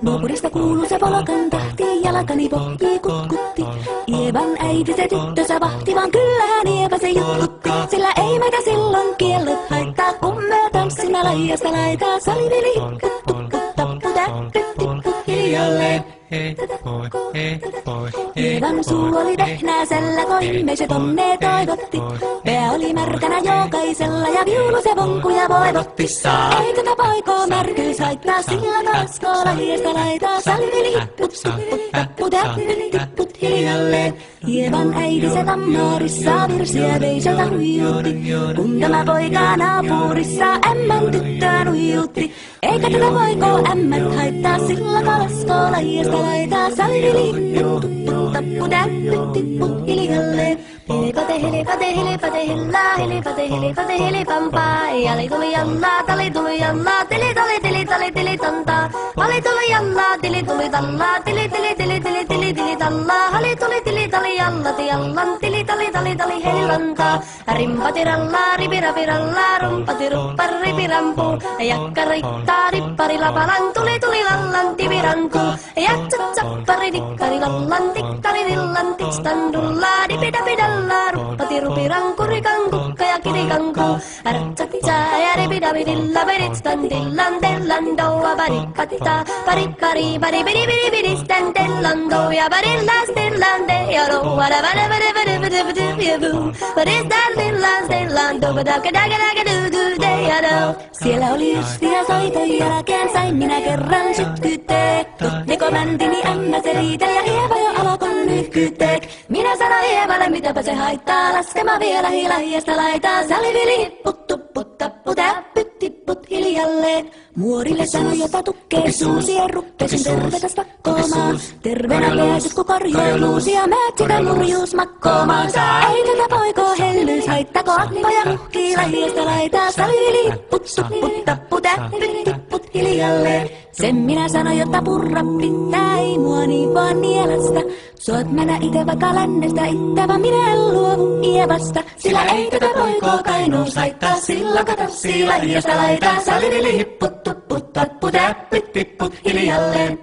Nuopurista kuuluu se polokan tahti, jalkani pohjii kutkutti. Ievan äiti se tyttönsä vahti, vaan kyllähän Ieva se juttutti. Sillä ei meitä silloin kiellot haittaa, kun me tanssimme laijasta laitaa. Salivili, kuttu, kuttappu, täppy, tippu, hiljalleen. Ievan suu oli tehnäisellä, koimme se tonne toivotti. Pää oli märkänä jokaisella ja viulu se vonkuja voivotti. Ei tätä poikoo märkyys haittaa, sillä taas laijasta laitaa. Salivili, kuttu, kuttappu, täppy, tipput hiljalleen. Ievan äiti se tammoorissa virsiä veiseltä huijutti. Kun tämä poika naapurissa ämmän tyttöön huijutti. Eikä tätä poikoo ämmät haittaa, sillä kalaskoo laijasta laitaa. Salivili, kuttu, kuttappu, täppy, tipput hiljalleen. Hilipate, hilipate, hilipate, hillaa, hilipate, hilipate, hilipampaa. Jali tuli jallaa, tali tuli jallaa, tili tali, tili tali, tili tantaa. Ali tuli jallaa, tili tuli tallaa, tili tili tili tili tili tili tallaa. Hali tuli tili tali jallati jallan, tili tali tali tali hellantaa. Rimpati rallaa, ripirapi rallaa, rumpati ruppar ripirampu. Jakka riittaa, rippari lapalan, tuli tuli lallan, tiviranku. Jatsat sappari dikkari lallan, tikkari dillan, tikstan dullaa, dipidapidalla. Ruppati rupiranku, rikanku, ja kirikanku. Ratsatsaa ja ripidapidilla, peritstan dillan, dellan, doua, parikatita. Parikari, paribidibidibidi, stan, dellan, douja, parillas, dillan, de, ja roa, da, vada, vada, vada, vada, vada, vada, vada. Paristan, dillan, dellan, douva, daka, daka, daka, du, du, de, ja do. Siellä oli ystiä soiton jälkeen, sain minä kerran sytkyteek. Tuttiko bändini ämmä se riitel ja Ieva jo alkoi nyhkyteek. Minä sanoin Ievalle, mitäpä se haittaa, laskema vielä hilahiasta laitaa. Salivili, hipput, tupput, tappu, täppyt, tipput hiljalleen. Muorille sanoi jota tukkee suusia, ruppesin tervetäs pakkoomaan. Terveenä pääsit ku korjoiluus ja määt sitä murjuus makkoomaan. Ei tätä poikoo hellyys haittako, akkoja muhkii lahiasta laitaa. Salivili, hipput, tupput, tappu, täppyt, tipput hiljalleen. Sen minä sanoin, jotta purra pitää, ei mua niin vaan nielästä. Suot mennä ite vaikka lännestä, ittävä minä en luovu Ievasta. Sillä ei tätä poikoo kainuus haittaa, sillä katassii lahiasta laitaa. Salivili, hipput, tupput, tappu, täppyt, tipput hiljalleen.